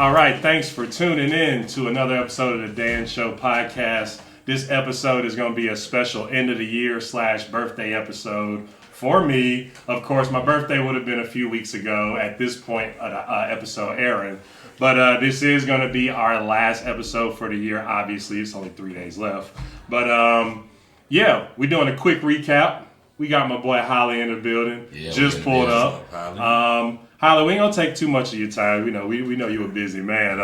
All right, thanks for tuning in to another episode of the Dan Show podcast. This episode is going to be a special end of the year / birthday episode for me. Of course, my birthday would have been a few weeks ago at this point of the episode airing. But this is going to be our last episode for the year. Obviously, it's only 3 days left. But yeah, we're doing a quick recap. We got my boy Holly in the building. Yeah, just pulled up. Holly, we ain't gonna take too much of your time. We know you're a busy man.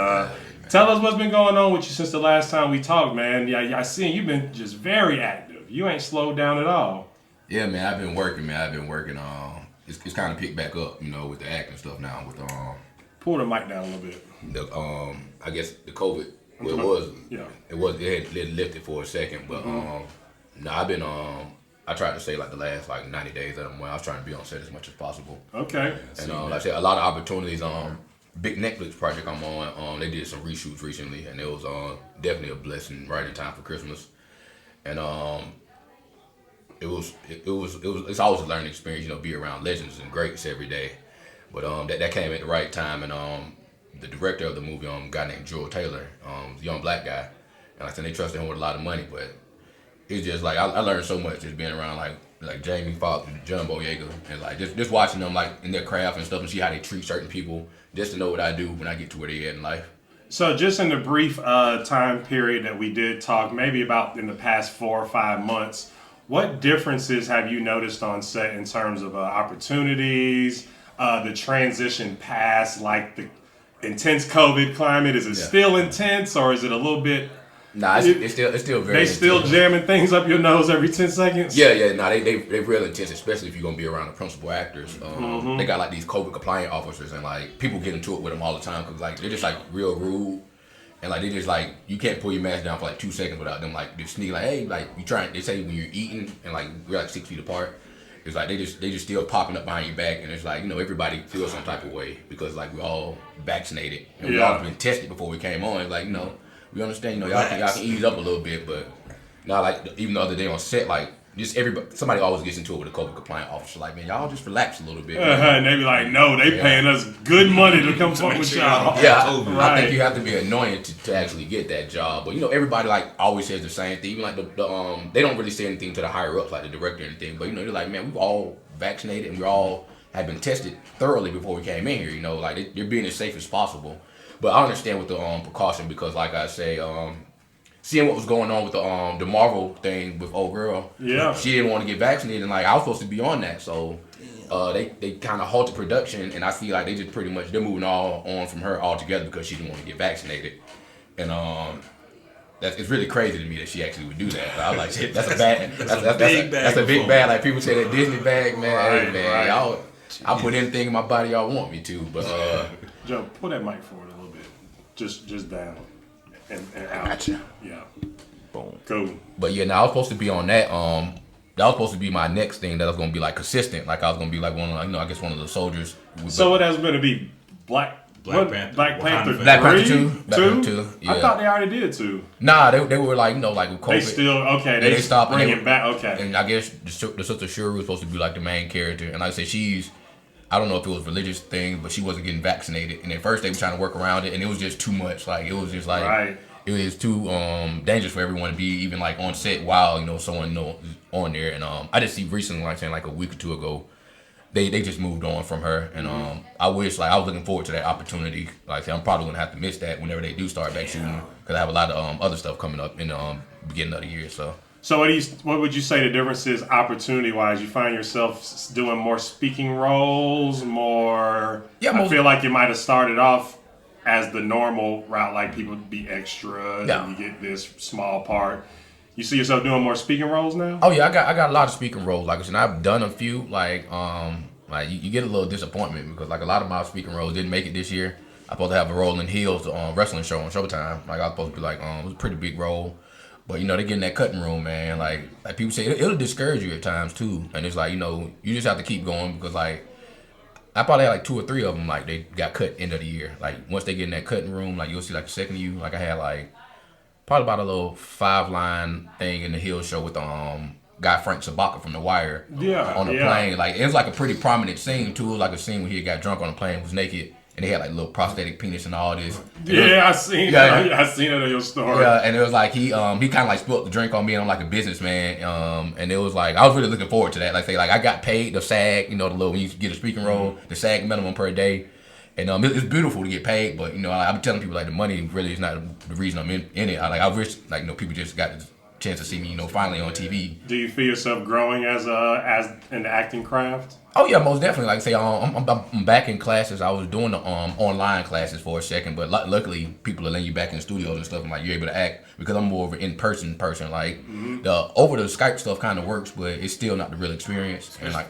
Tell us what's been going on with you since the last time we talked, man. Yeah, I seen you've been just very active. You ain't slowed down at all. Yeah, man, I've been working, It's kind of picked back up, with the acting stuff now. With pull the mic down a little bit. I guess the COVID. It had lifted for a second, but no, I've been I tried to say the last 90 days that I was trying to be on set as much as possible. Okay. And like I said, a lot of opportunities. Big Netflix project I'm on. They did some reshoots recently, and it was definitely a blessing right in time for Christmas. And it's always a learning experience, be around legends and greats every day. But that came at the right time, and the director of the movie, a guy named Joel Taylor, a young black guy, and like I said, they trusted him with a lot of money, but it's just I learned so much just being around like Jamie Foxx and John Boyega, and just watching them in their craft and stuff and see how they treat certain people, just to know what I do when I get to where they at in life. So just in the brief time period that we did talk, maybe about in the past 4 or 5 months, what differences have you noticed on set in terms of opportunities, the transition past the intense COVID climate? Is it still intense, or is it a little bit? Nah, it's still very. They still intense. Jamming things up your nose every 10 seconds. Yeah. Nah, they real intense, especially if you're gonna be around the principal actors. They got these COVID compliant officers, and people get into it with them all the time because they're just real rude, and they just you can't pull your mask down for 2 seconds without them just sneak hey you trying. They say when you're eating and we're 6 feet apart. It's they just still popping up behind your back, and it's everybody feels some type of way because we're all vaccinated and we all been tested before we came on. It's we understand, y'all can ease up a little bit, but now even the other day on set, just somebody always gets into it with a COVID compliant officer. Man, y'all just relax a little bit. And they be no, they paying us good money to come fuck with y'all. Yeah, I think you have to be annoying to actually get that job. But everybody always says the same thing. Even they don't really say anything to the higher ups the director or anything. But they're man, we've all vaccinated and we all have been tested thoroughly before we came in here. They're being as safe as possible. But I understand with the precaution because, I say, seeing what was going on with the Marvel thing with old girl, she didn't want to get vaccinated, and I was supposed to be on that, so they kind of halted production, and I feel they just pretty much they're moving all on from her altogether because she didn't want to get vaccinated, and it's really crazy to me that she actually would do that. I was that's a bad, that's a big bag. People say that Disney bag, man. Right, hey, man, I'll put anything in my body y'all want me to, but Joe, pull that mic forward a little bit, just down and out. Gotcha. Yeah. Boom. Cool. But yeah, now I was supposed to be on that. That was supposed to be my next thing that was gonna be consistent. I was gonna be one of I guess one of the soldiers. So what has been to be Black Panther? Black Panther 2. Yeah. I thought they already did 2. Nah, they were with COVID. They still They stopped bringing back. Okay. And I guess the sister Shuri was supposed to be the main character, and I said I don't know if it was a religious thing, but she wasn't getting vaccinated. And at first they were trying to work around it, and it was just too much. It was just right. It was too dangerous for everyone to be even on set while someone on there. And I just see recently, a week or two ago, they just moved on from her. And I wish I was looking forward to that opportunity. I'm probably gonna have to miss that whenever they do start back shooting because I have a lot of other stuff coming up in the beginning of the year. So what would you say the difference is opportunity-wise? You find yourself doing more speaking roles, more... Yeah, I feel like you might have started off as the normal route, people be extra, and you get this small part. You see yourself doing more speaking roles now? Oh yeah, I got a lot of speaking roles. I said, I've done a few. You get a little disappointment because a lot of my speaking roles didn't make it this year. I was supposed to have a role in Heels wrestling show on Showtime. I was supposed to be it was a pretty big role. But they get in that cutting room, man. Like people say, it'll discourage you at times too. And it's you just have to keep going because I probably had 2 or 3 of them they got cut end of the year. Once they get in that cutting room, you'll see a second of you. I had probably about a little 5-line thing in the Hill show with guy Frank Sabaka from The Wire on the plane. It was a pretty prominent scene too. It was a scene where he got drunk on the plane, was naked, and they had like little prosthetic penis and all this. I seen that. I seen it in your story. Yeah, and it was like he kind of like spilled the drink on me, and I'm like a businessman. And it was like I was really looking forward to that. Like say like I got paid the SAG, the little when you get a speaking role, the SAG minimum per day. And it's beautiful to get paid, but I'm telling people like the money really is not the reason I'm in it. I wish like people just got the chance to see me finally on TV. Do you feel yourself growing as in the acting craft? Oh yeah, most definitely. Like say I'm back in classes. I was doing the online classes for a second, but luckily people are letting you back in the studios and stuff. And like you're able to act because I'm more of an in-person person. Like the over the Skype stuff kind of works, but it's still not the real experience. And like.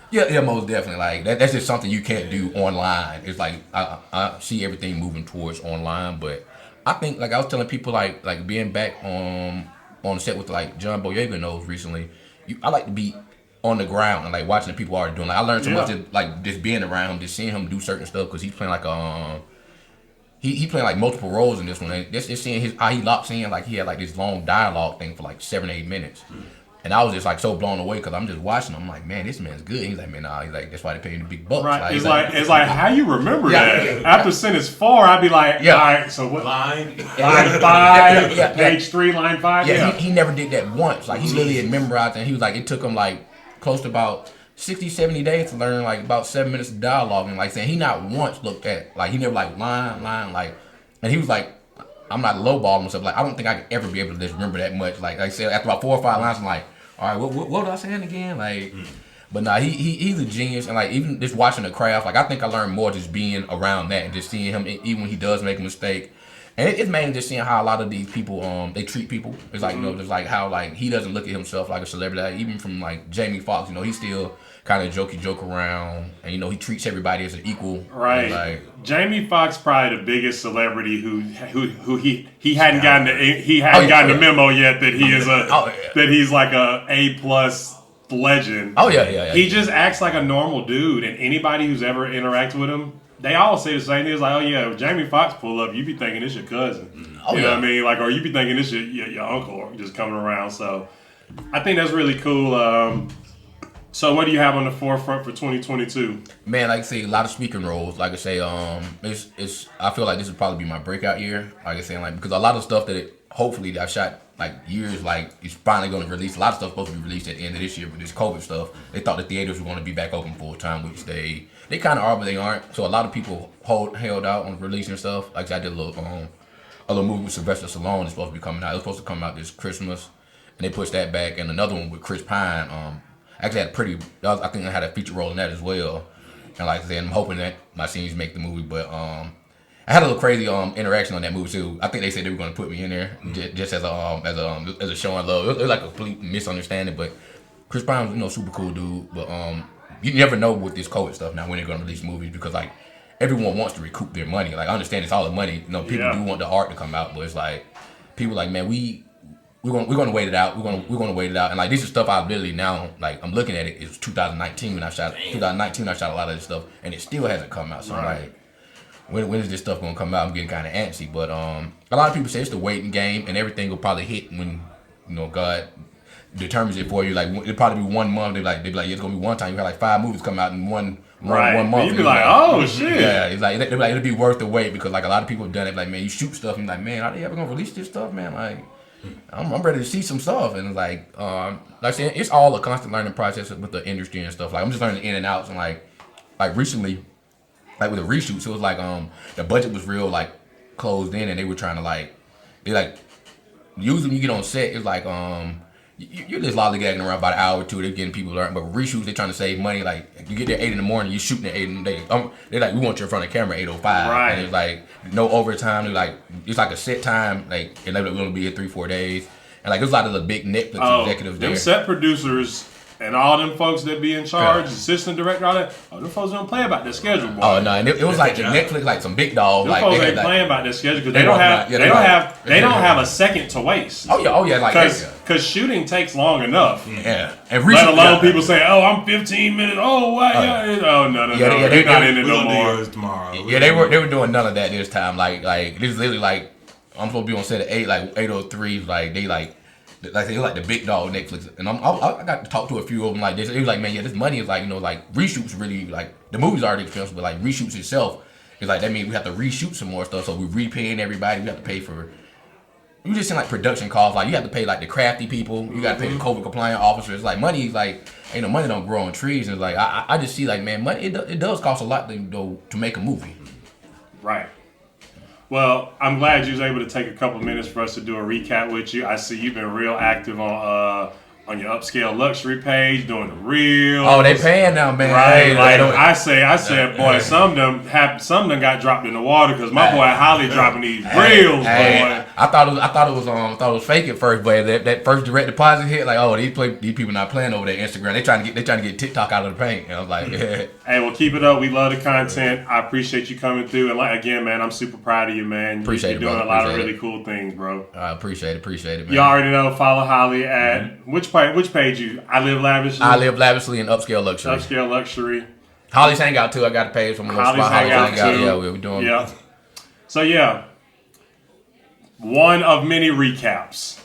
Yeah, most definitely. Like that's just something you can't do online. It's like I see everything moving towards online, but I think like I was telling people like being back on set with like John Boyega knows recently. I like to be on the ground and like watching the people already doing. Like I learned so much just being around him, just seeing him do certain stuff because he's playing like he playing like multiple roles in this one. And just seeing how he locks in, like he had like this long dialogue thing for like 7-8 minutes. And I was just like so blown away because I'm just watching him. I'm like, man, this man's good. He's like, man, nah. He's like, that's why they pay him the big bucks. Right. It's like how you remember that. After sentence 4, I'd be like, all right, so what? Line 5, page 3, line 5. Yeah. He never did that once. Like he literally had memorized, and he was like, it took him like close to about 60, 70 days to learn like about 7 minutes of dialogue. And like saying he not once looked at like he never like line like, and he was like. I'm not lowballing myself. Like I don't think I could ever be able to just remember that much. Like I said, after about 4 or 5 lines, I'm like, all right, what was I saying again? Like, but nah, he's a genius. And like even just watching the craft, like I think I learned more just being around that and just seeing him even when he does make a mistake. And it's mainly just seeing how a lot of these people they treat people. It's like just like how like he doesn't look at himself like a celebrity. Like, even from like Jamie Foxx, he still kind of joke around, and he treats everybody as an equal. Right. Like Jamie Foxx, probably the biggest celebrity who he hadn't gotten the memo yet that he is that he's like a+ legend. Oh yeah. He just acts like a normal dude, and anybody who's ever interacted with him, they all say the same thing. It's like, oh yeah, if Jamie Foxx pull up, you be thinking it's your cousin. You know what I mean? Like, or you be thinking it's your uncle just coming around. So I think that's really cool. So what do you have on the forefront for 2022? Man, like I say, a lot of speaking roles. Like I say, it's I feel like this would probably be my breakout year. Like I say, like because a lot of stuff that hopefully I shot like years, like it's finally going to release. A lot of stuff supposed to be released at the end of this year, but this COVID stuff, they thought the theaters were going to be back open full time, which they kind of are, but they aren't. So a lot of people held out on releasing stuff. Like I did a little movie with Sylvester Stallone. It's supposed to be coming out. It was supposed to come out this Christmas, and they pushed that back. And another one with Chris Pine. Actually I think I had a feature role in that as well. And like I said, I'm hoping that my scenes make the movie. But I had a little crazy interaction on that movie too. I think they said they were going to put me in there just as a showing love. It was like a complete misunderstanding. But Chris Pine was super cool dude. But you never know with this COVID stuff now when they're going to release movies because like everyone wants to recoup their money. Like I understand it's all the money. People do want the art to come out, but it's like people like, man, we're gonna wait it out. We're gonna wait it out. And like this is stuff I literally now like I'm looking at it. It's 2019 when I shot. 2019 I shot a lot of this stuff, and it still hasn't come out. So like, when is this stuff gonna come out? I'm getting kind of antsy. But a lot of people say it's the waiting game, and everything will probably hit when God determines it for you. Like it'll probably be 1 month. They be like it's gonna be one time. You got like 5 movies come out in one month. You'd be like, oh shit. Yeah, it's like they'll be like it'll be worth the wait because like a lot of people have done it. Like man, you shoot stuff and like man, are they ever gonna release this stuff, man? Like. I'm ready to see some stuff, and like I said, it's all a constant learning process with the industry and stuff. Like I'm just learning the in and outs, and like recently, like with the reshoots, it was like the budget was real like closed in, and they were trying to usually when you get on set, it's like you're just lollygagging around about an hour or two. They're getting people learning, but reshoots they're trying to save money. Like you get there 8 in the morning, you're shooting at 8 in the day. They're like, we want you in front of the camera 8:05, right? And it's like no overtime. They're like it's like a set time, like and they're going to be here 3-4 days. And like there's a lot of the big Netflix executives there. Them set producers and all them folks that be in charge, assistant director, all that. Oh, them folks don't play about their schedule, boy. Oh no, and it was like Netflix, like some big dogs. Them like folks ain't playing about their schedule because they don't have a second to waste. Oh yeah, like because shooting takes long enough. Yeah, and let alone people say, "Oh, I'm 15 minutes." Oh, what? Oh no, they're not in it no more. Tomorrow. Yeah, they were doing none of that this time. Like this is literally like I'm supposed to be on set at 8, like 8:03. Like they like they like the big dog Netflix, and I got to talk to a few of them like this. It was like, man, yeah, this money is like like reshoots really like the movie's already expensive, but like reshoots itself It's like that means we have to reshoot some more stuff. So we repaying everybody. We have to pay for. You just seeing like production costs. Like you have to pay like the crafty people. You got to pay the COVID compliant officers. Like money, like ain't no money don't grow on trees. And it's like I just see like man, money it does cost a lot to make a movie. Right. Well, I'm glad you was able to take a couple minutes for us to do a recap with you. I see you've been real active on your upscale luxury page, doing the reels. Oh, they paying now, man. Right, hey, like I said, boy, some of them got dropped in the water because my boy Holly dropping these reels, boy. I thought it was fake at first, but that first direct deposit hit, like, oh, these people not playing over their Instagram. They trying to get TikTok out of the paint. And I was like, hey, well, keep it up. We love the content. I appreciate you coming through. And like again, man, I'm super proud of you, man. Appreciate You're it, doing brother. a lot of really cool things, bro. I appreciate it, man. You already know. Follow Holly at which page you? I live lavishly. I live lavishly in upscale luxury. Upscale luxury. Holly's Hangout too. I got to pay from Holly's Hangout too. Yeah, we're doing. Yeah. So yeah, one of many recaps.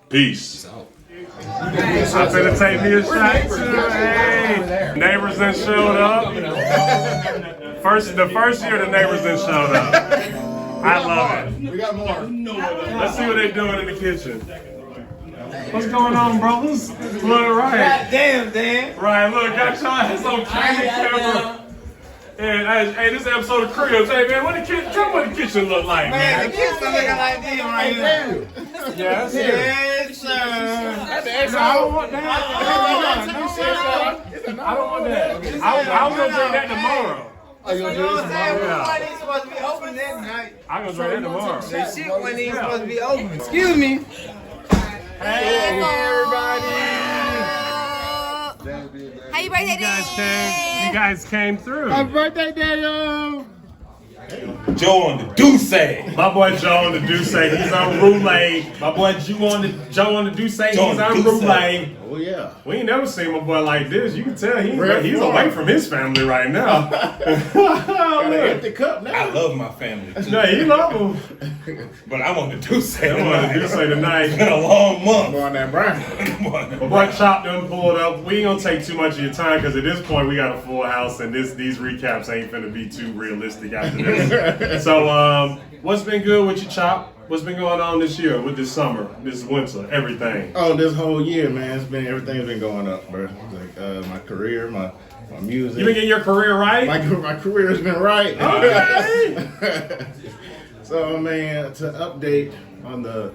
Peace. I'm finna take me a shot too. Hey, neighbors done showed up. The first year the neighbors done showed up. I love it. We got more. Let's see what they're doing in the kitchen. What's going on, brothers? Look, Ryan. Damn, Dan. Ryan, look, got your ass on camera. And hey, this episode of Cribs. Hey, man, tell me what the kitchen look like, Man, man. the kids looking like this right here. Yeah, Yes, sir. I don't want that. I don't want that. I'm going to drink that tomorrow. You know what I'm saying? Yeah. Why they supposed to be open that night? I'm going to drink that tomorrow. The shit wasn't even supposed to be open. Excuse me. Hey, everybody. Happy birthday, You guys came through. Happy birthday, Daniel! Joe on the Deuce. My boy Joe on the Deuce, he's on roulette. My boy Joe on the Deuce, he's on roulette. Oh, yeah. We ain't never seen my boy like this. You can tell he's away from his family right now. Got an empty cup now. I love my family, No, he love him. but I'm on the Deuce. I'm on the Deuce tonight. It's been a long month. Go on that, Bryan. Come on. My boy Chop done pulled up. We ain't gonna take too much of your time because at this point we got a full house and these recaps ain't finna be too realistic after this. So what's been good with you, Chop? What's been going on this year, with this summer, this winter, everything? Oh, this whole year, man, everything's been going up, bro. Like my career, my music. You been getting your career right? My career has been right. Okay. So, man, to update on the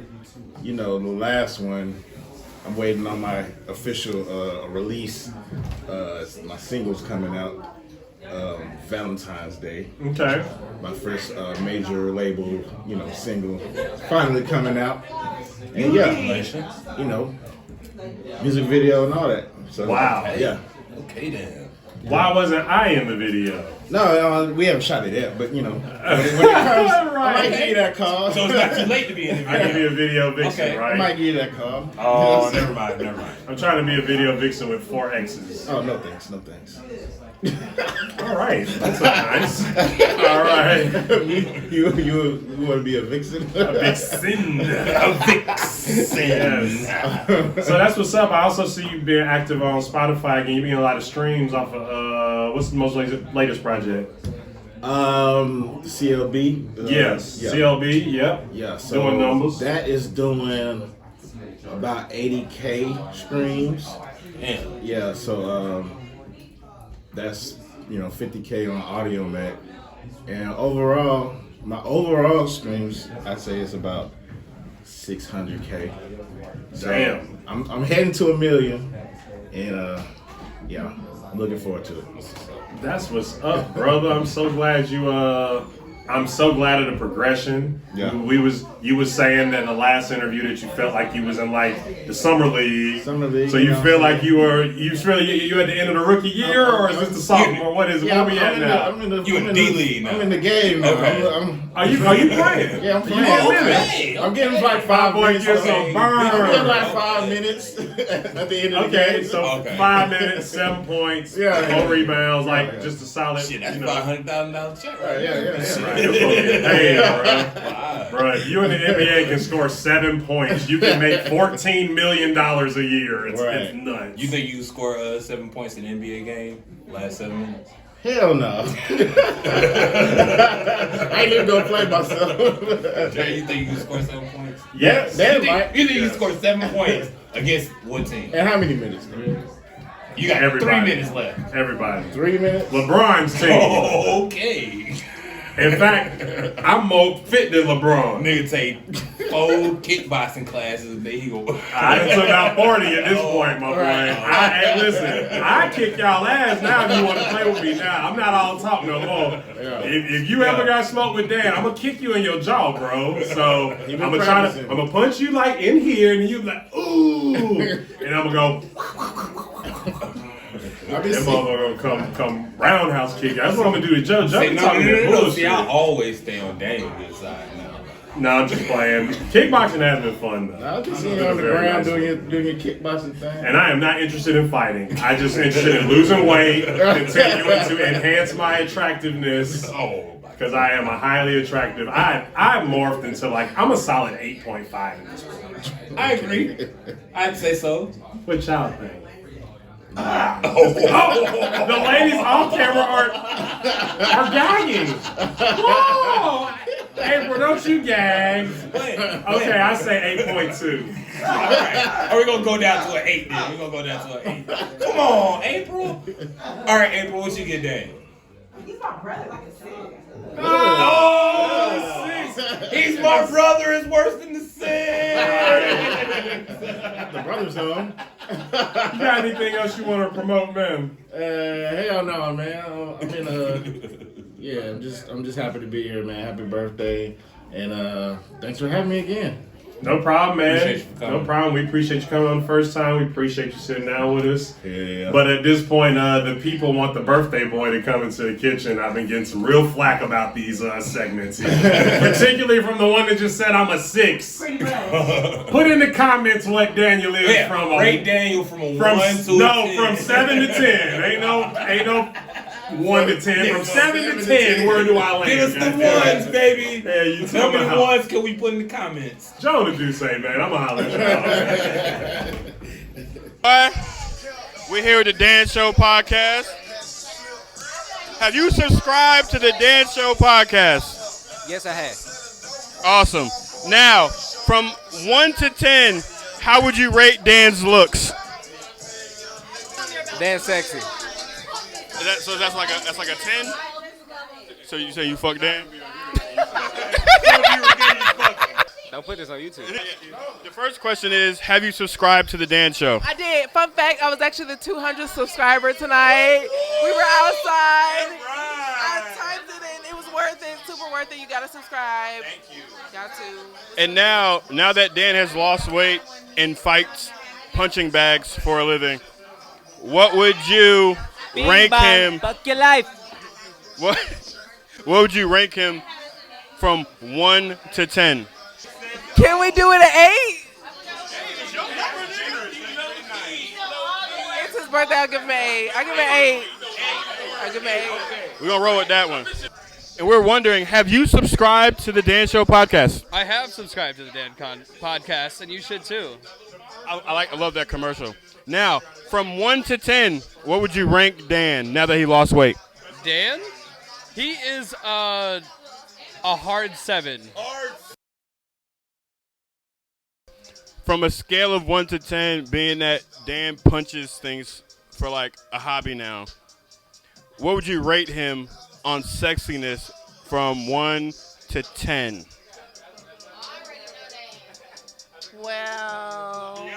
last one, I'm waiting on my official release. My single's coming out Valentine's Day. Okay. My first major label, single, finally coming out. And music video and all that. So, Wow. Yeah. Okay then. Why wasn't I in the video? No, we haven't shot it yet, but when it comes, I might give you that call. So it's not too late to be in the I can be video. a video vixen, Okay. I right? might give you that call. Oh, never mind. I'm trying to be a video vixen with 4 X's. Oh, no thanks. All right, that's nice. All right, you want to be a vixen? a vixen. A vixen. Yes. So that's what's up. I also see you being active on Spotify again. You're getting a lot of streams off of what's the most latest project? CLB. Yes, Yeah. CLB. Yep. Yeah. So Doing numbers. That is doing about 80K streams. Damn. Yeah. So that's 50K on Audio Mac, and my overall streams, I'd say it's about 600K. So Damn. I'm heading to 1 million, and I'm looking forward to it. That's what's up, brother. I'm so glad I'm so glad of the progression. Yeah. You was saying that in the last interview that you felt like you was in like the summer league. Summer league, So you feel like you at the end of the rookie year, or is this the sophomore? What is it? Yeah, Where we at now? I'm in the D-League now. I'm in the game now. Okay. Are you playing? Yeah, I'm playing. Okay. I'm getting like 5 boy minutes. gets I'm a burn. getting like 5 minutes at the end of the Okay, game. so Okay. 5 minutes, 7 points, Yeah. 4 rebounds, like just a solid. Shit, that's you know. $500,000 check right Yeah. Hey, bro. If you in the NBA can score 7 points, you can make $14 million a year. It's Right. nuts. You think you can score 7 points in an NBA game last 7 minutes? Hell no. I ain't even gonna play myself. Jay, you think you can score 7 points? Yes. That You might. think you can score 7 points against what team? And how many minutes? You got Everybody. 3 minutes left. Everybody. 3 minutes? LeBron's team. Oh, okay. In fact, I'm more fit than LeBron. Nigga take 4 kickboxing classes and then he go. I done took out 40 at this point, my boy. Hey, listen, I kick y'all ass now if you want to play with me now. I'm not all talk no more. If you ever got smoked with Dan, I'm going to kick you in your jaw, bro. So I'm gonna punch you like in here and you be like, ooh. And I'm going to go. That motherfucker gonna come roundhouse kick. That's what I'm gonna do to Joe. Joe Say, talking that no. bullshit. See, I always stay on Daniel's good side now. No, I'm just playing. Kickboxing has been fun though. I'll just see you on the ground doing your kickboxing thing. And I am not interested in fighting. I just interested in losing weight, continuing to enhance my attractiveness. Oh, Because I am a highly attractive. I've morphed into I'm a solid 8.5 in this point. I agree. I'd say so. What y'all think? The ladies off camera are gagging. Whoa! April, don't you gag. Okay, I say 8.2. Alright. Are we gonna go down to an 8 then? We're gonna go down to an 8. Come on, April. Alright, April, what you get, Daniel? He's my brother, like a six. Oh, 6. He's my brother is worse than the 6. The brother's home. You got anything else you want to promote, man? Hell no, man. I mean, yeah, I'm just happy to be here, man. Happy birthday, and thanks for having me again. No problem, man. Appreciate you for coming. No problem. We appreciate you coming on the first time. We appreciate you sitting down with us. Yeah. But at this point, the people want the birthday boy to come into the kitchen. I've been getting some real flack about these segments here. Particularly from the one that just said I'm a 6. Pretty much. Put in the comments what Daniel is from. Rate Daniel from a 1 to a 10. from 7 to 10. Ain't no 1 to 10. From 7 to 10, where do I land? Give us the ones, baby. Yeah, you How tell me many how. ones can we put in the comments? Joe to do say, man. I'm gonna holler at you. We're here with the Dan Show podcast. Have you subscribed to the Dan Show podcast? Yes, I have. Awesome. Now, from 1 to 10, how would you rate Dan's looks? Dan sexy. So that's like a 10? So you say you fuck Dan? Don't put this on YouTube. The first question is, have you subscribed to the Dan Show? I did. Fun fact, I was actually the 200th subscriber tonight. We were outside. I typed it in. It was worth it. Super worth it. You got to subscribe. Thank you. Got to. And now that Dan has lost weight and fights punching bags for a living, what would you rank him? Fuck your life. What would you rank him from 1 to 10? Can we do it at 8? It's his birthday. I'll give him an 8. I'll give him an 8. I'll give him an 8. We're going to roll with that one. And we're wondering, have you subscribed to the Dan Show podcast? I have subscribed to the Dan podcast, and you should too. I love that commercial. Now, from 1 to 10, what would you rank Dan now that he lost weight? Dan? He is a hard 7. From a scale of 1 to 10, being that Dan punches things for like a hobby now, what would you rate him on sexiness from 1 to 10? Well,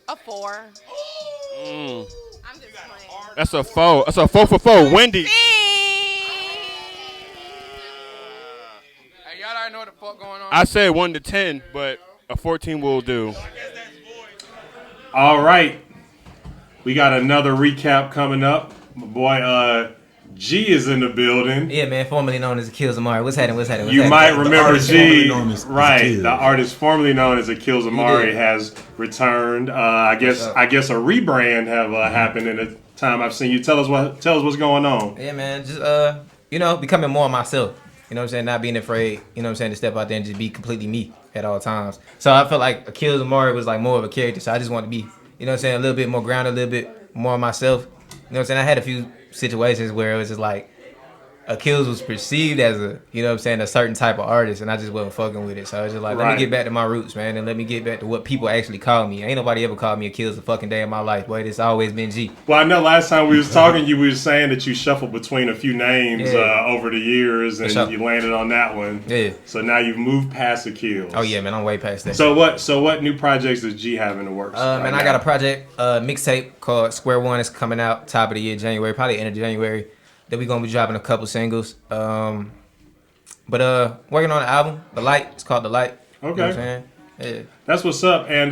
a 4. I'm just playing. That's a 4. That's a 4 for 4. Wendy. Hey, y'all already know what the fuck going on. I said 1 to 10, but a 14 will do. All right. We got another recap coming up. My boy G is in the building. Yeah, man, formerly known as Akil Zamari. What's happening? You might remember G, right? Akil. The artist formerly known as Akil Zamari did. has returned. I guess a rebrand have happened in the time I've seen you. Tell us what's going on. Yeah, man, just becoming more myself. You know what I'm saying? Not being afraid. You know what I'm saying? To step out there and just be completely me at all times. So I felt like Akil Zamari was like more of a character. So I just wanted to be, you know what I'm saying, a little bit more grounded, a little bit more myself. what I'm saying? I had a few situations where it was just like, Akills was perceived as a, you know what I'm saying, a certain type of artist, and I just wasn't fucking with it. So I was just like, let me get back to my roots, man, and let me get back to what people actually call me. Ain't nobody ever called me Akills a fucking day in my life, boy. It's always been G. Well, I know last time we was talking, you were saying that you shuffled between a few names over the years, and you landed on that one. Yeah. So now you've moved past Akills. Oh yeah, man, I'm way past that. So what new projects does G have in the works? Man, I got a project, mixtape called Square One. It's coming out top of the year, January, probably end of January. Then we're gonna be dropping a couple singles. But working on an album, The Light. It's called The Light. Okay. You know what I'm saying? Yeah. That's what's up. And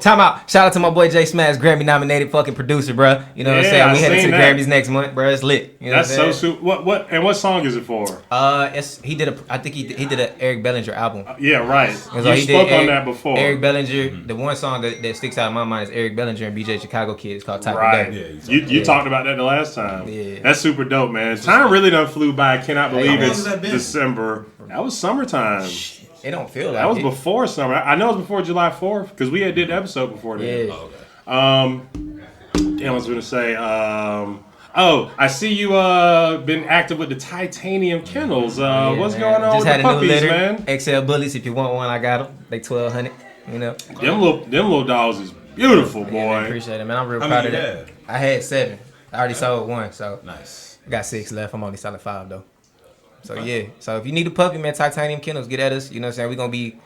time out. Shout out to my boy Jay Smash, Grammy nominated fucking producer, bro. You know what I'm saying? We headed to the Grammys next month, bro. It's lit. You know that's so super. What song is it for? I think he did an Eric Bellinger album. Yeah, right. So you spoke on that before. Eric Bellinger. The one song that sticks out in my mind is Eric Bellinger and BJ Chicago Kid. It's called Type of Day. Yeah, you talked about that the last time. Yeah. That's super dope, man. Time really done flew by. I cannot believe it's December. That was summertime. It don't feel like that was it. before summer. I know it was before July 4th because we had did the episode before then. Yeah. Damn, I was gonna say. I see you been active with the Titanium Kennels. What's going on with the puppies, man? XL Bullies. If you want one, I got them. They 1,200. You know. Them little dogs is beautiful, boy. Yeah, man, appreciate it, man. I'm real proud of that. I had 7. I already sold 1, so nice. I got 6 left. I'm only selling 5 though. So yeah, so if you need a puppy, man, Titanium Kennels, get at us. You know what I'm saying? We're gonna be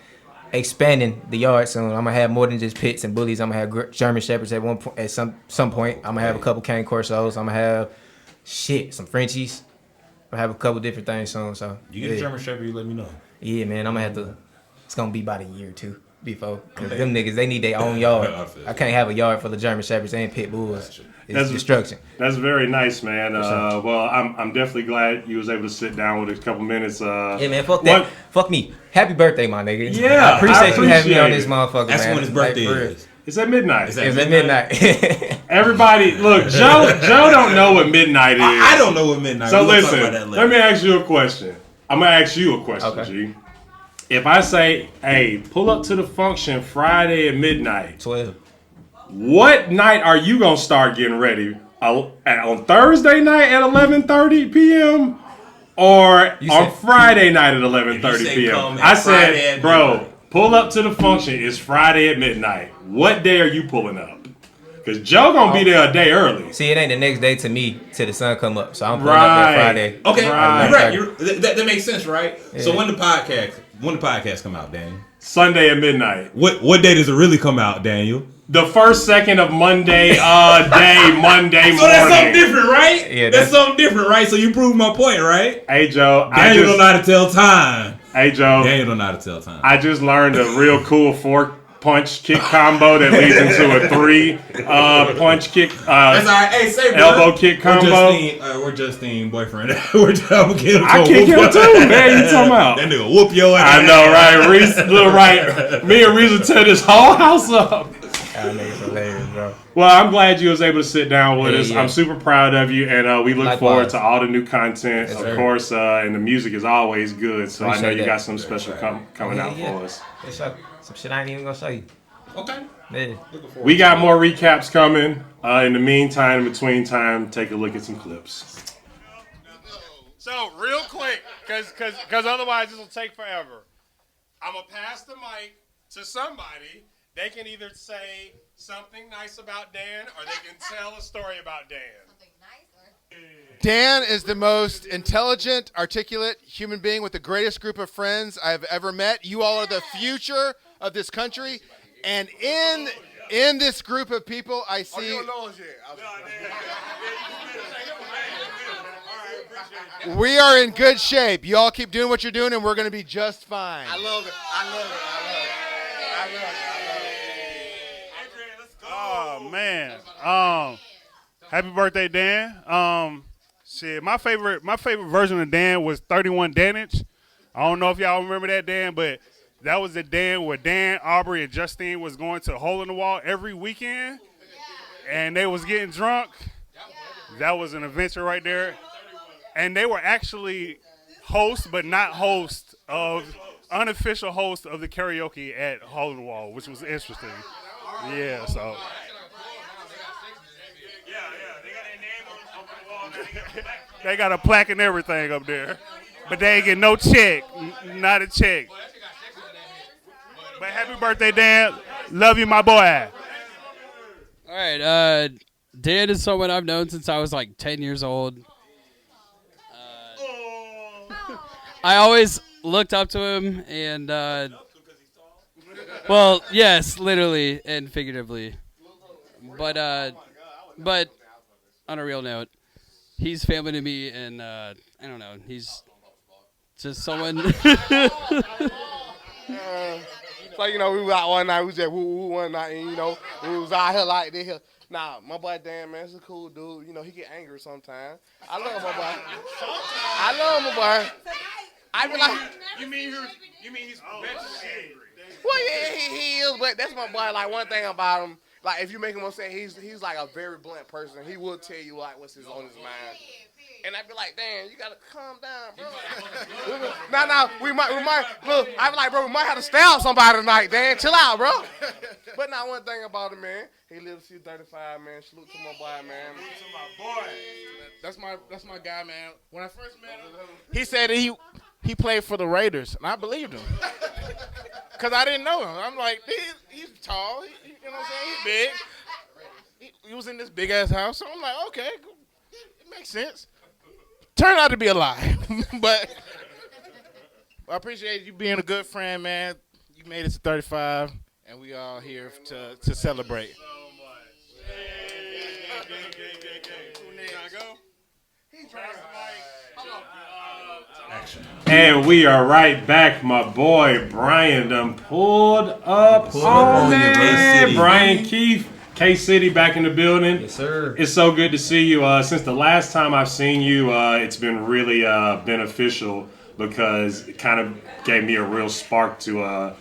expanding the yard soon. I'm gonna have more than just pits and bullies. I'm gonna have German Shepherds at some point. I'm gonna have a couple Cane Corsos. I'm gonna have some Frenchies. I'm gonna have a couple different things soon. So you get a German Shepherd, you let me know. Yeah, man, I'm gonna have to. It's gonna be about a year or 2 before, cause them niggas they need their own yard. I can't have a yard full of German Shepherds and pit bulls. It's destruction. That's very nice, man. Well, I'm definitely glad you was able to sit down with a couple minutes. Yeah, man. Fuck that. Fuck me. Happy birthday, my nigga. Yeah, I appreciate you having me on this motherfucker. That's man. when his birthday is. It's at midnight. It's at midnight. Everybody, look, Joe don't know what midnight is. I don't know what midnight is. So listen, let me ask you a question. I'm gonna ask you a question, okay. G. If I say, hey, pull up to the function Friday at midnight. 12. What night are you gonna start getting ready? On Thursday night at 11:30 p.m. or on Friday night at 11:30 p.m. I said, bro, pull up to the function. It's Friday at midnight. What day are you pulling up? Because Joe gonna be there a day early. See, it ain't the next day to me till the sun come up. So I'm pulling up that Friday. Okay, you're right. That makes sense, right? Yeah. So when the podcast come out, Daniel? Sunday at midnight. What day does it really come out, Daniel? The first second of Monday Monday morning. So that's something different, right? Yeah, that's something different, right? So you proved my point, right? Hey, Joe. Daniel don't know how to tell time. Hey, Joe. Daniel don't know how to tell time. I just learned a real cool 4-punch kick combo that leads into a 3 punch kick. That's all right. Hey, say, elbow kick combo. We're Justine boyfriend. I kick him too, man. You talking about? That nigga whoop your ass. I know, right? Reese, right. Me and Reese will tear this whole house up. That nigga's hilarious, bro. Well, I'm glad you was able to sit down with us. Yeah. I'm super proud of you, and we look forward to all the new content, of course, and the music is always good, so I know you got some special coming out for us. Some shit I ain't even gonna show you. Okay. Yeah. We got more recaps coming. In the meantime, in between time, take a look at some clips. So, real quick, because otherwise this will take forever. I'm going to pass the mic to somebody. They can either say something nice about Dan or they can tell a story about Dan. Dan is the most intelligent, articulate human being with the greatest group of friends I've ever met. You all are the future of this country. And in this group of people, I see... We are in good shape. You all keep doing what you're doing, and we're going to be just fine. I love it. Oh, man. Happy birthday, Dan. Shit, my favorite version of Dan was 31 Danage. I don't know if y'all remember that, Dan, but that was the Dan where Dan, Aubrey, and Justine was going to Hole in the Wall every weekend, and they was getting drunk. That was an adventure right there. And they were actually hosts, but not hosts unofficial hosts of the karaoke at Hole in the Wall, which was interesting. Yeah, so. They got a plaque and everything up there. But they ain't get no check. Not a check. But happy birthday, Dan. Love you, my boy. All right. Dan is someone I've known since I was like 10 years old. I always looked up to him, and well, yes, literally and figuratively. But on a real note, he's family to me, and I don't know, he's just someone. So, you know, we was out one night, we was just woo one night, and, you know, we was out here like this. Nah, my boy Dan, man, he's a cool dude. You know, he get angry sometimes. I love my boy. I love my boy. I be like, you mean he's angry? well, yeah, he is, but that's my boy. Like, one thing about him, like, if you make him upset, he's like a very blunt person. He will tell you, like, what's on his mind. And I be like, damn, you gotta calm down, bro. Nah, we might, look, I be like, bro, we might have to stab somebody tonight, Dan. Chill out, bro. But now, one thing about him, man, he lives to see 35, man. Salute to my boy, man. Salute to my boy. That's my guy, man. When I first met him, he said that he played for the Raiders, and I believed him. Because I didn't know him. I'm like, he's tall, you know what I'm saying? He's big. He was in this big-ass house, so I'm like, okay, it makes sense. Turned out to be a lie. But I appreciate you being a good friend, man. You made it to 35, and we all here to celebrate. And we are right back. My boy Bryan done pulled up on it. Bryan Keith, K-City back in the building. Yes, sir. It's so good to see you. Since the last time I've seen you, it's been really beneficial because it kind of gave me a real spark to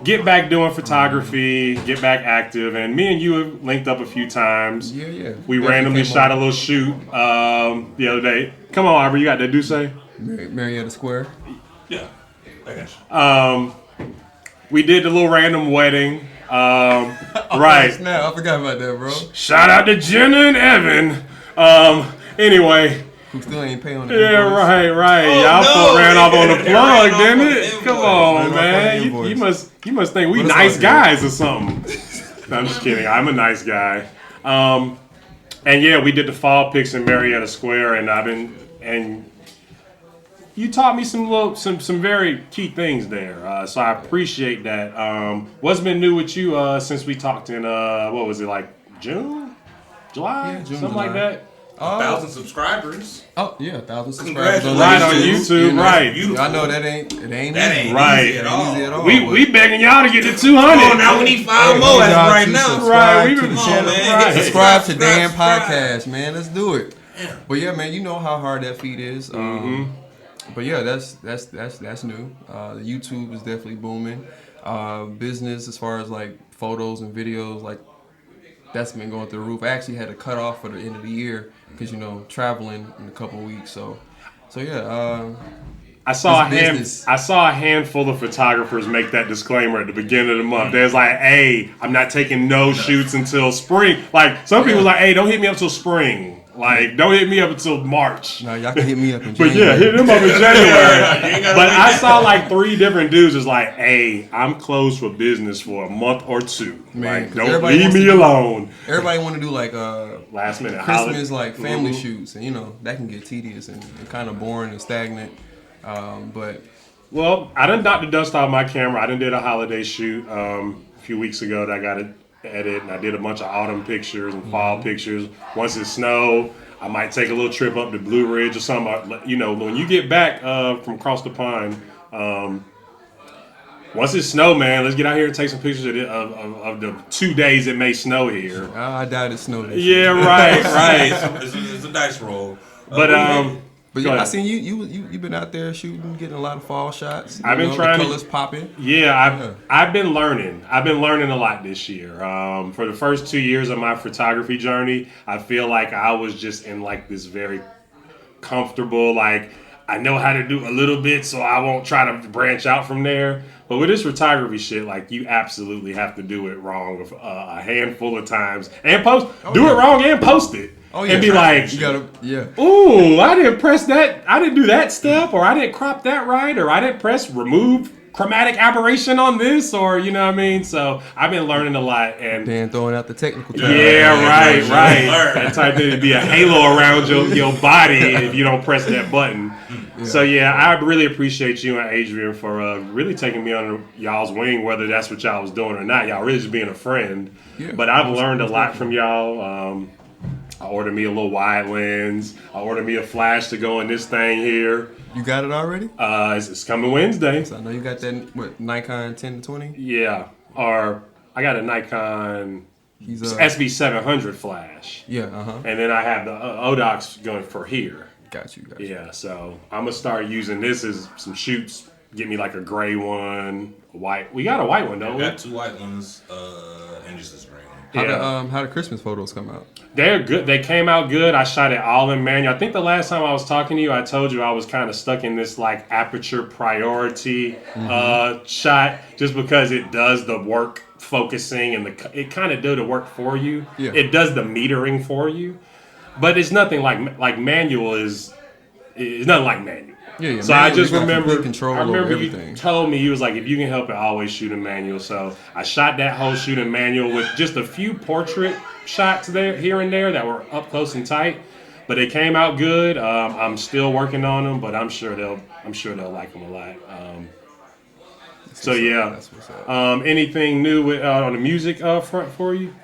get back doing photography, get back active. And me and you have linked up a few times. Yeah. We randomly shot a little shoot the other day. Come on, Aubrey, you got that say? Marietta Square. Yeah. We did the little random wedding. Right. Snap, I forgot about that, bro. Shout out to Jenna and Evan. Anyway. Who still ain't paying on the invoice. Right. Y'all ran off on the plug, didn't it? Come on, man. You must think we nice guys or something. No, I'm just kidding. I'm a nice guy. And yeah, we did the fall pics in Marietta Square, and you taught me some very key things there. So I appreciate that. What's been new with you since we talked in what was it, like June? July? Yeah, June, something July. like that. 1,000 subscribers. Oh yeah, 1,000 subscribers. Right on YouTube, you know, right? I know that ain't easy right at all. We begging y'all to get to 200. Come on, now we need 5 more as of right now. Right, to the channel. Man. Subscribe to Dan Podcast, man. Let's do it. But yeah, man, you know how hard that feed is. But yeah, that's new. The YouTube is definitely booming. Business as far as like photos and videos, like that's been going through the roof. I actually had to cut off for the end of the year because traveling in a couple of weeks. So yeah. I saw a handful of photographers make that disclaimer at the beginning of the month. There's like, hey, I'm not taking no shoots until spring. Like some people like, hey, don't hit me up till spring. Like, don't hit me up until March. No, y'all can hit me up in January. But yeah, hit them up in January. But I saw like 3 different dudes was like, hey, I'm closed for business for a month or 2. Man, like, don't leave me alone. Everybody want to do like last minute Christmas, like family shoots, and that can get tedious and kind of boring and stagnant. But I done knocked the dust off my camera. I done did a holiday shoot a few weeks ago that I got to edit, and I did a bunch of autumn pictures and fall pictures. Once it snowed, I might take a little trip up to Blue Ridge or something. When you get back from across the pond, once it snow, man, let's get out here and take some pictures of the 2 days it may snow here. I doubt it snowed. Yeah, right. It's a dice roll. But yeah, I seen you've been out there shooting, getting a lot of fall shots. I've been trying the colors popping. Yeah, I've been learning. I've been learning a lot this year. For the first 2 years of my photography journey, I feel like I was just in like this very comfortable, like I know how to do a little bit, so I won't try to branch out from there. But with this photography shit, like you absolutely have to do it wrong a handful of times and do it wrong and post it. Oh, yeah. And be like, you gotta, yeah. ooh, I didn't press that. I didn't do that step, or I didn't crop that right, or I didn't press remove chromatic aberration on this, or you know what I mean. So I've been learning a lot, and Dan throwing out the technical terms. yeah, right. That type thing to be a halo around your body if you don't press that button. Yeah. So yeah, I really appreciate you and Adrian for really taking me under y'all's wing, whether that's what y'all was doing or not. Y'all really just being a friend. Yeah, but I've learned a lot from y'all. I ordered me a little wide lens. I ordered me a flash to go in this thing here. You got it already? It's coming Wednesday. So I know you got that, what, Nikon 10-20? Yeah. Or I got a Nikon SB700 flash. Yeah, And then I have the Odox going for here. Got you. Yeah, so I'm going to start using this as some shoots. Get me like a gray one, a white. We got a white one, don't we? I got 2 white ones and just this gray one. How the Christmas photos come out? They're good. They came out good. I shot it all in manual. I think the last time I was talking to you, I told you I was kind of stuck in this like aperture priority shot, just because it does the work focusing and it kind of do the work for you. Yeah. It does the metering for you, but it's nothing like manual is nothing like manual. Yeah. So I just remember everything. You told me, you was like, if you can help it, always shoot in manual. So I shot that whole shoot in manual with just a few portrait shots there, here and there, that were up close and tight. But they came out good. I'm still working on them, but I'm sure they'll like them a lot. So yeah. That's what's up. Anything new with on the music front for you?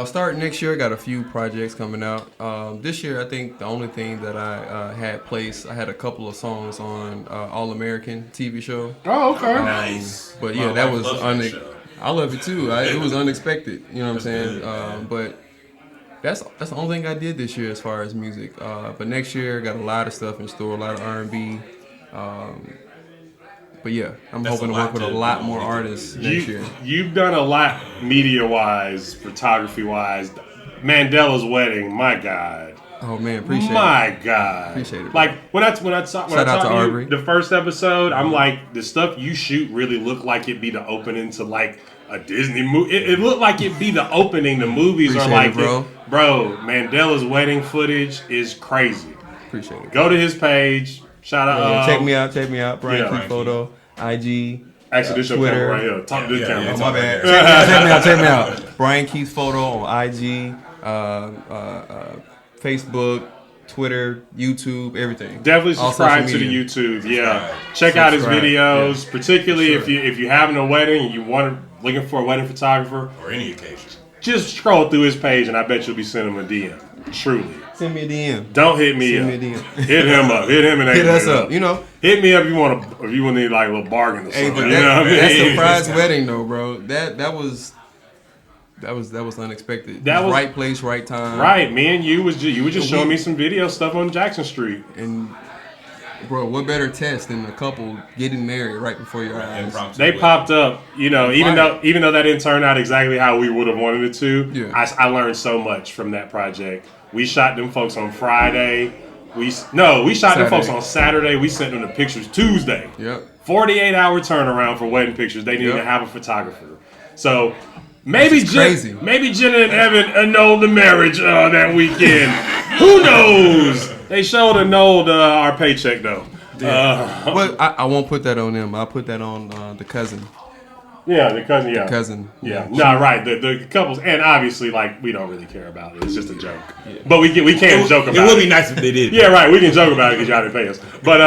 Starting next year, I got a few projects coming out. This year, I think the only thing that I had placed, I had a couple of songs on All American TV show. Oh, okay. Nice. But yeah, that was I love it too. It was unexpected. You know what I'm saying? But that's the only thing I did this year as far as music. But next year, got a lot of stuff in store, a lot of R&B. But yeah, I'm hoping to work with a lot more artists next year. You've done a lot media-wise, photography-wise. Mandela's wedding, my God. Oh man, appreciate it. My God. Appreciate it. Like when I talked to you the first episode, I'm like, the stuff you shoot really looked like it'd be the opening to like a Disney movie. It looked like it'd be the opening. The movies are like, bro. Mandela's wedding footage is crazy. Appreciate it. Go to his page. Shout out. Check me out. Bryan Keith Photo, IG. Actually, this your Twitter. camera right here. Talk to this camera. Oh, my bad. Check me out. Bryan Keith Photo on IG, Facebook, Twitter, YouTube, everything. Definitely subscribe to the YouTube. Yeah, check out his videos, particularly if you're having a wedding and you looking for a wedding photographer or any occasion. Just scroll through his page, and I bet you'll be sending him a DM. Truly. Send me a DM. Don't hit me up. Hit him up. Hit him and hit us up. You know. Hit me up if you need like a little bargain or something. But that's a surprise wedding though, bro. That was unexpected. That was right place, right time. Right, me and you were just showing me some video stuff on Jackson Street. And bro, what better test than a couple getting married right before your eyes? They popped up, even though that didn't turn out exactly how we would have wanted it to. Yeah. I learned so much from that project. We shot them folks on Friday. We shot them folks on Saturday. We sent them the pictures Tuesday. Yep. 48-hour turnaround for wedding pictures. They didn't even have a photographer. So maybe Jenna and Evan annulled the marriage that weekend. Who knows? They showed annulled our paycheck though. Well, I won't put that on them. I'll put that on the cousin. Yeah, the cousin. Yeah, the cousin. Yeah, no, right. The couples, and obviously, like we don't really care about it. It's just a joke. Yeah. But we can joke about it. It would be nice if they did. Yeah, right. We can joke about it because y'all didn't pay us. But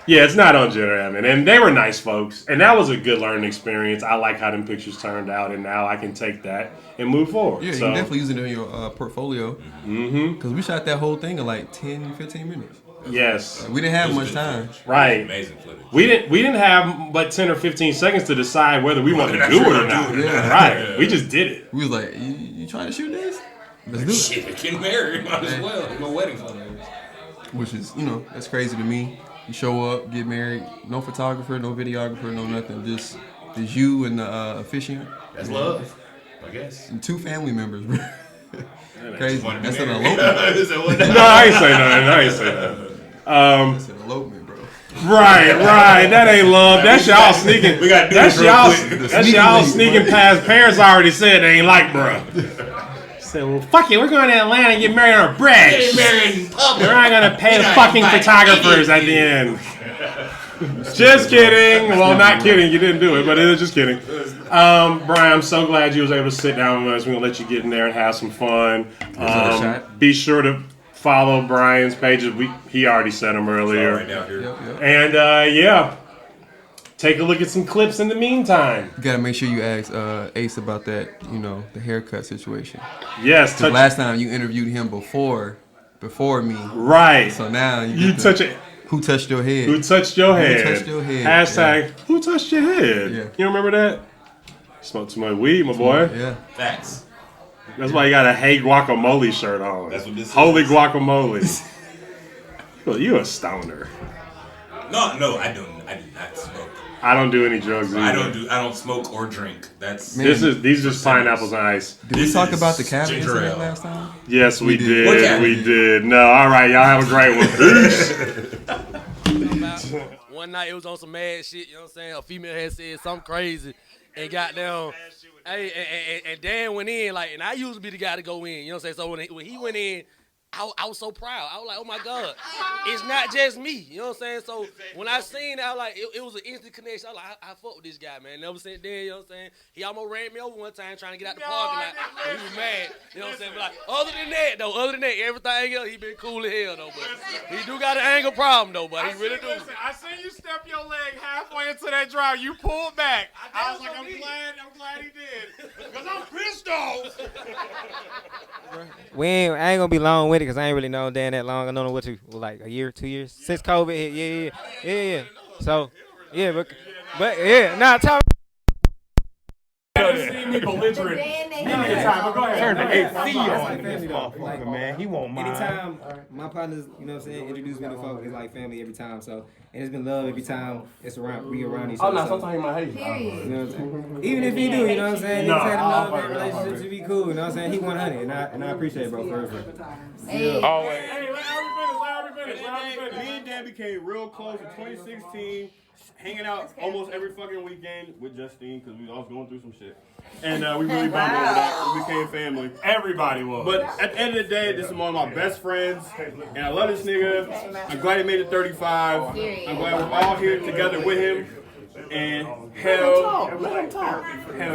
yeah, it's not on Jenna Evan, and they were nice folks, and that was a good learning experience. I like how them pictures turned out, and now I can take that and move forward. Yeah, you can definitely use it in your portfolio. Mm-hmm. Because we shot that whole thing in like 10, 15 minutes. Yes. We didn't have much time. Right. Amazing footage. We didn't have but 10 or 15 seconds to decide whether we wanted to do it or not. Yeah. Right. We just did it. We was like, you trying to shoot this? Let's do it. Shit, getting married might as well. No wedding photos. Which is, that's crazy to me. You show up, get married, no photographer, no videographer, no nothing. Just you and the officiant. That's love, I guess. And 2 family members, bro. Crazy. That's an elopement. No, I ain't say nothing. That's an elopement, bro. Right. That ain't love. That's y'all sneaking. That's y'all sneaking past parents already said they ain't like, bro. said, well, fuck it, we're going to Atlanta and get married on a bridge. Get married in public. We're not going to pay the fucking photographers at the end. Just kidding. Well, not kidding. You didn't do it, but it was just kidding. Bryan, I'm so glad you was able to sit down with us. We're going to let you get in there and have some fun. Be sure to follow Bryan's pages. He already said them earlier. Right down here. And, yeah. Take a look at some clips in the meantime. You gotta make sure you ask Ace about that, the haircut situation. Yes. The last time you interviewed him before me. Right. So now you touch it. Who touched your head? Who touched your head? Who touched your head? Hashtag, who touched your head? Yeah. You remember that? Smoked too much weed, my boy. Yeah. Facts. That's why you got a Hey Guacamole shirt on. That's what this Holy is. Guacamole. Well, you a stoner. No, I do not smoke. I don't do any drugs either. I don't smoke or drink. That's these are just pineapples and ice. Did we talk about the cabin incident last time? Yes, we did. What cabin? We did. No, all right, y'all have a great one. Peace. One night it was on some mad shit, you know what I'm saying? A female had said something crazy and got down. Hey, and Dan went in, and I used to be the guy to go in, you know what I'm saying? So when he went in, I was so proud. I was like, oh my God, it's not just me. You know what I'm saying? So when I seen it, I was like, it was an instant connection. I was like, I fuck with this guy, man. Never since then, you know what I'm saying? He almost ran me over one time trying to get out the parking lot. He was mad. You know what I'm saying? But other than that, everything else, he been cool as hell, though. But he do got an anger problem, though, but he really do. Listen, I seen you step your leg halfway into that drive. You pulled back. I was like, I'm glad he did. Because I'm pissed off. I ain't gonna be long with it because I ain't really known Dan that long. I don't know what like a year, 2 years since COVID hit. Yeah. So, yeah, but yeah, nah, talk. See me belligerent. Turn the AC on this motherfucker, man. He won't mind. Anytime my partners, you know what I'm saying, introduce me to folks, it's like family every time. So, and it's been love every time we around each other. Oh, no, sometimes you might hate. You know what I'm saying? Even if you do, you know what I'm saying? No, anytime love and relationships should be cool, you know what I'm saying? He 100, and I appreciate it, bro, for real. Hey. Always. Hey, let me finish. Me and Dan became real close in 2016. Hanging out almost every fucking weekend with Justine because we was going through some shit. And we really bonded over that. We became family. Everybody was. But at the end of the day, this is one of my best friends. And I love this nigga. I'm glad he made it 35. I'm glad we're all here together with him. And hell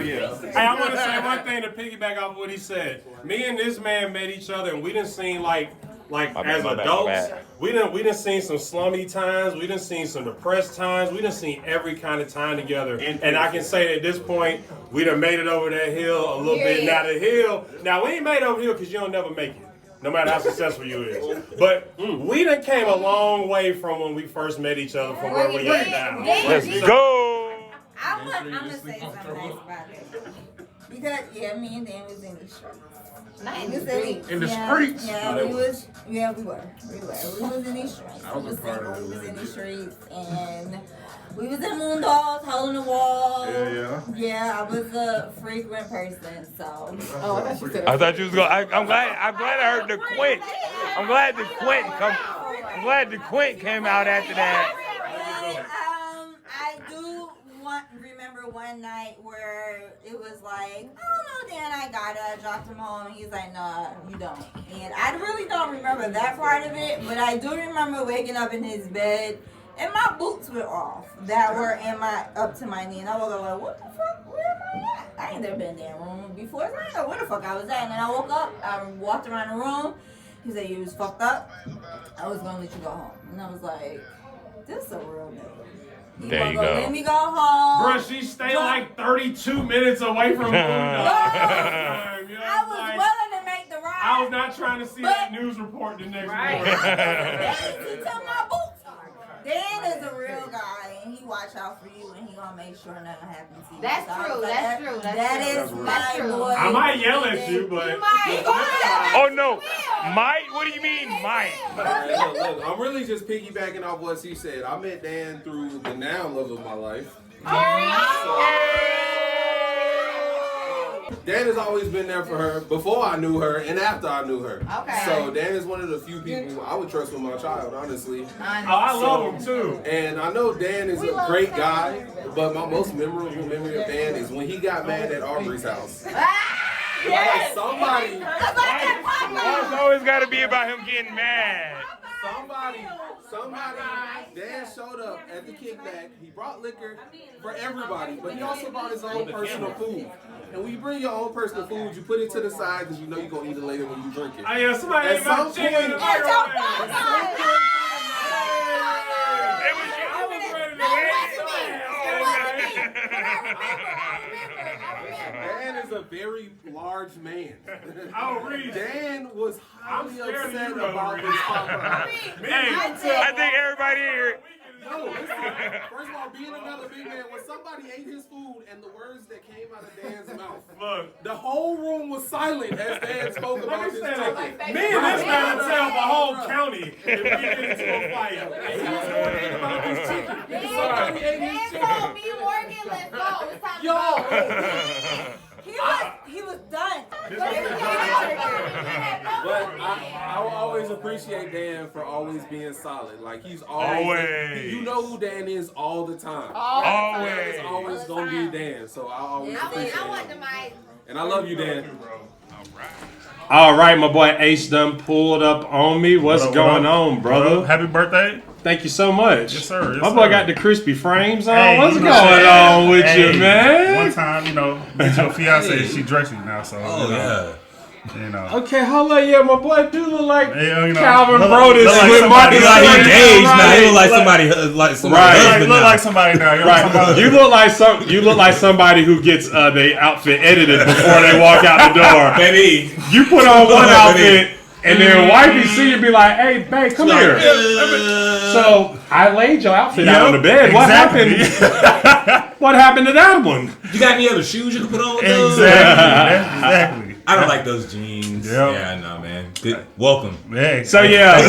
yeah. Hey, I want to say one thing to piggyback off what he said. Me and this man met each other and we done seen like as adults, we done seen some slummy times, we done seen some depressed times, we done seen every kind of time together. And I can say that at this point, we done made it over that hill a little bit. Now the hill, we ain't made it over the hill because you don't never make it, no matter how successful you is. But we done came a long way from when we first met each other from where we at now. Let's go. I'm gonna say something nice about it. Because, me and Dan was in the streets. In the streets? Yeah, we was. Yeah, we were. We was in these streets. We was in these streets, and we was in Moondalls, hole in the wall. Yeah, I was a frequent person, so. Oh, I thought you was going. I'm glad I heard the Quint. I'm glad the Quint came out after that. I do remember one night where it was like, oh no, Dan, I dropped him home, and he's like, no, you don't. And I really don't remember that part of it, but I do remember waking up in his bed, and my boots were off that were up to my knee, and I was like, what the fuck, where am I at? I ain't never been in that room before, so I didn't know where the fuck I was at. And then I woke up, I walked around the room, he said, you was fucked up, I was gonna let you go home. And I was like, this is a real nigga. There you go. Let me go home. Bruh, she stayed like 32 minutes away from Moondog. I was willing to make the ride. I was not trying to see that news report the next morning. He took my boots. Dan is a real guy, and he watch out for you, and he gonna make sure nothing happens to you. That's true. That's true. That is my boy. I might yell at you, but. Oh no, might? What do you mean, might? Look, I'm really just piggybacking off what she said. I met Dan through the now love of my life. Dan has always been there for her before I knew her and after I knew her. Okay. So Dan is one of the few people I would trust with my child, honestly. I love him too. And I know Dan is a great guy, but my most memorable memory of Dan is when he got mad at Aubrey's house. Yes. Somebody. It's always got to be about him getting mad. Somebody, Dan showed up at the kickback. He brought liquor for everybody, but he also brought his own personal food. And when you bring your own personal food, you put it to the side because you know you're going to eat it later when you drink it. Somebody at ate some my point, chicken. at some point, Dan is a very large man. Dan was highly upset about this pop-up. I think everybody here. No, listen. First of all, being another big man, when somebody ate his food and the words that came out of Dan's mouth, the whole room was silent as Dan spoke about his chicken. Me and this man will tell the whole county if we get into a fight. He was going in about his chicken. Somebody ate his chicken. Me, Morgan, let's go. It's time to Yo. go. He was done. But I will always appreciate Dan for always being solid. Like he's always. You know who Dan is all the time. Always. Dan is always gonna be Dan. So I always appreciate him. And I love you, Dan. All right, my boy Ace done pulled up on me. What's going on, brother? Happy birthday. Thank you so much. Yes, sir. Yes, my boy sir. got the crispy frames on. Hey, What's you going know, on with hey, you, man? One time, get your fiance, she dressy now, so. Okay, hold on. Yeah, my boy do look like Calvin Calvin Brodus with somebody Marcus like Smart. engaged now. He look like somebody Right. Look like somebody now. Right. You look like somebody who gets their outfit edited before they walk out the door. Baby. You put on one outfit. And then wifey see you be like, hey, babe, come here. So I laid your outfit out on the bed. What happened? What happened to that one? You got any other shoes you can put on with those? Exactly. I don't like those jeans. Yep. Yeah, no, man. Good. Welcome. So yeah,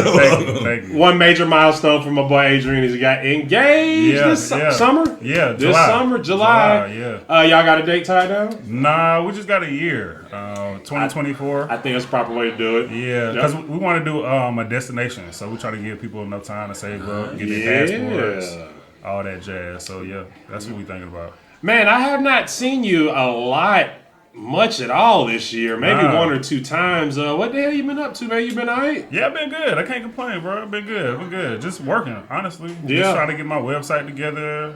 Thank you. one major milestone for my boy Adrian is he got engaged this summer. Yeah, this summer, July. Y'all got a date tied down? Nah, we just got a year. 2024. I think that's the proper way to do it. Yeah, because we want to do a destination, so we try to give people enough time to save up, get their passports, all that jazz. So yeah, that's what we thinking about. Man, I have not seen you a lot. Much at all this year, maybe one or two times. What the hell you been up to, man? You been alright? Yeah, I've been good. I can't complain, bro. I've been good. Just working, honestly. Yeah. Just trying to get my website together.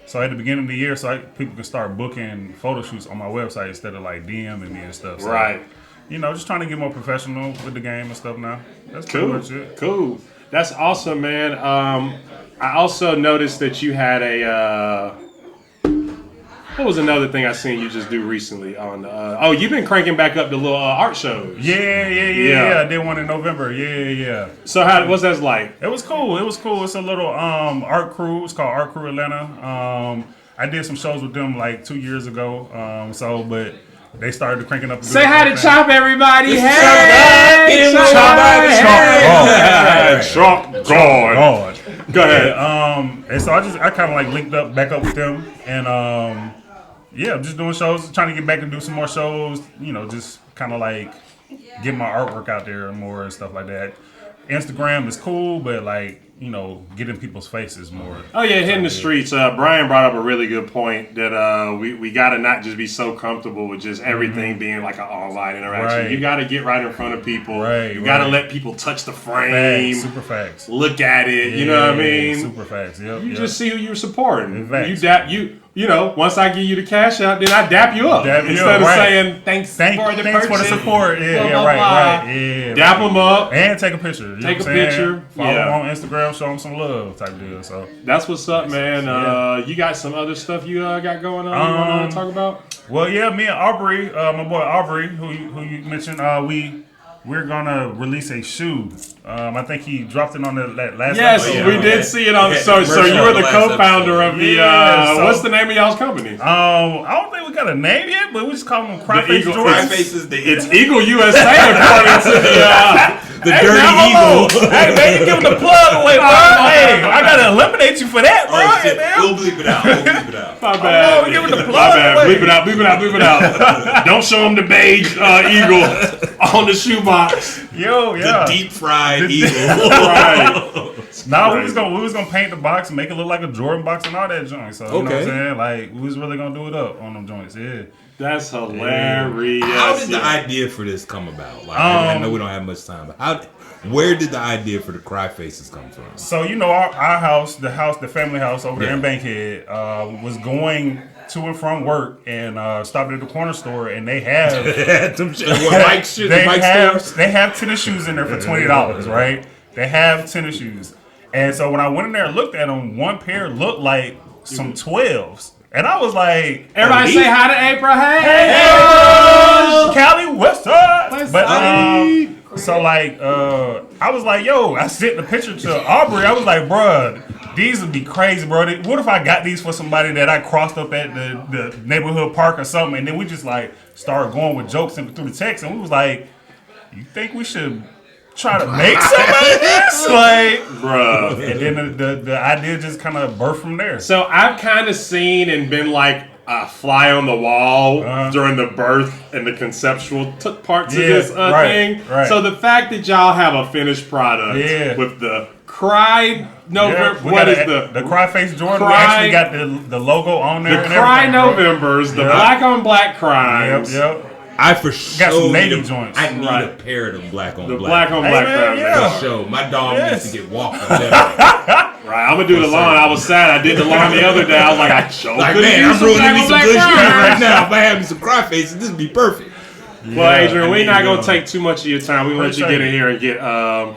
So at the beginning of the year, people can start booking photo shoots on my website instead of like DMing me and stuff. So, right. Just trying to get more professional with the game and stuff now. That's cool. Pretty much it. Cool. That's awesome, man. I also noticed that you had a. What was another thing I seen you just do recently on? You've been cranking back up the little art shows. Yeah. I did one in November. Yeah. So what's that like? It was cool. It's a little art crew. It's called Art Crew Atlanta. I did some shows with them like 2 years ago. But they started cranking up. Say hi to Chop, everybody. Chop God. Go ahead. And so I kind of like linked back up with them, and I'm just doing shows, trying to get back and do some more shows. Just kind of like get my artwork out there more and stuff like that. Instagram is cool, but like get in people's faces more. Oh yeah, hitting the streets. Bryan brought up a really good point that we got to not just be so comfortable with just everything being like an online interaction. Right. You got to get right in front of people. Right. You got to let people touch the frame. Facts, super facts. Look at it. You know what I mean? Super facts. Yep. You just see who you're supporting. Facts. Once I give you the cash out, then I dap you up instead of saying thanks for the support. Right. Dap them up and take a picture. Take a picture. Follow them on Instagram. Show them some love, type deal. So that's what's up, man. You got some other stuff you got going on you want to talk about? Well, yeah, me and Aubrey, my boy Aubrey, who you mentioned, we're gonna release a shoe. I think he dropped it on that last. Yes, episode. we did see it on. So you were the co-founder of the. What's the name of y'all's company? I don't think we got a name yet, but we just call them Cryface Jordans. It's Eagle USA according to the Dirty Eagle. Hey man, you giving the plug away, bro. Hey, I gotta eliminate you for that, bro. We'll bleep it out. My bad. We're giving the plug away. Bleep it out. Don't show him the beige eagle on the shoebox. Yo, yeah. The deep fried eagle. Right. Nah, we was gonna paint the box and make it look like a Jordan box and all that joint. So you know what I'm saying? Like we was really gonna do it up on them joints. Yeah. That's hilarious. How did the idea for this come about? Like I know we don't have much time, but where did the idea for the cry faces come from? So you know our house, the family house over there in Bankhead, was going to and from work and stopped at the corner store and they have they have tennis shoes in there for $20, right? They have tennis shoes, and so when I went in there and looked at them, one pair looked like some 12s. And I was like, everybody say hi to April. Hey, Cali, what's up? But so like, I was like, yo, I sent the picture to Aubrey. I was like, bruh, these would be crazy, bro. What if I got these for somebody that I crossed up at the neighborhood park or something, and then we just like started going with jokes through the text, and we was like, you think we should try to make something out of this? Like, bro. And then the idea just kind of birthed from there. So I've kind of seen and been like a fly on the wall during the birth and the conceptual took part to this thing. Right. So the fact that y'all have a finished product with the Cry November, the Cry Face Jordan? We actually got the logo on there. The Cry Novembers, the black on black crimes. Yep. I for sure got some navy joints. I need a pair of them black on black. The black on black crimes. For sure. My dog needs to get walked on them. Right, I'm gonna do the lawn. I was sad. I did the lawn the other day. I was like, I showed like, man, I'm rolling me some good shoes right now. If I have me some cry faces, this would be perfect. Well, Adrian, we're not gonna take too much of your time. We're gonna let you get in here and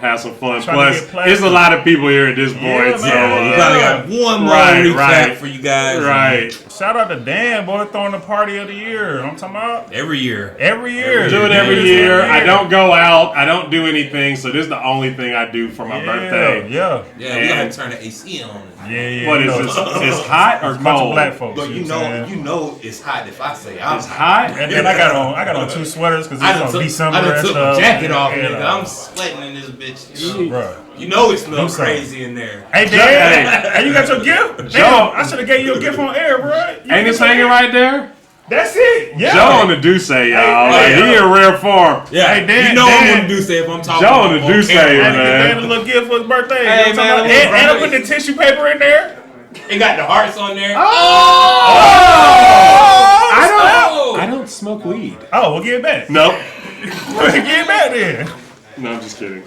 have some fun. Plus, there's a lot of people here at this point, so we probably got one more recap for you guys. Right. Shout out to Dan, boy, throwing the party of the year. I'm talking about every year. Every year. Do it every year. I don't go out. I don't do anything. So this is the only thing I do for my birthday. Yeah. Yeah, we gotta turn the AC on. Yeah. What is this? It's hot or cold? Black folks. But you know it's hot if I say it's hot. And then I got on two sweaters because it's on December. I and took stuff. my jacket off, nigga. I'm sweating in this bitch. Bro. You know it smells crazy in there. Hey, Dan, hey, you got your gift? Joe, I should have gave you a gift on air, bro. Ain't this hanging right there? That's it. Yeah. Joe on the Deuce, y'all. He in rare form. Yeah. Hey, Dan, you know I'm on the Deuce if I'm talking. Joe on the Deuce, man. Dan a little gift for his birthday. Hey, you know man. And I put the tissue paper in there. It got the hearts on there. I don't smoke weed. Oh, we'll give it back. Nope. Give it back then. No, I'm just kidding.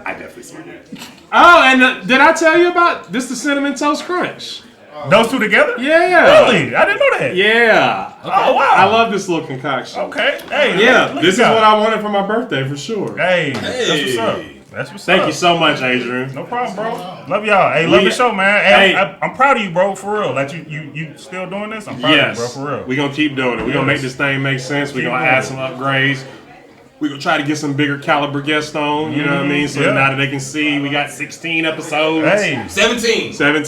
I definitely smoke it. Oh, and did I tell you about this? The Cinnamon Toast Crunch. Those two together? Yeah. Really? I didn't know that. Yeah. Okay. Oh, wow. I love this little concoction. Okay. Hey. Yeah. This is what I wanted for my birthday for sure. Hey. That's what's up. That's what's up. Thank you so much, Adrian. No problem, bro. Love y'all. Hey, love the show, man. Hey, I'm proud of you, bro, for real. Like, you still doing this? I'm proud of you, bro, for real. We're going to keep doing it. We're going to make this thing make sense. We're going to add some upgrades. We're going to try to get some bigger caliber guests on, you know what I mean? So now that they can see, we got 16 episodes. Hey. 17 at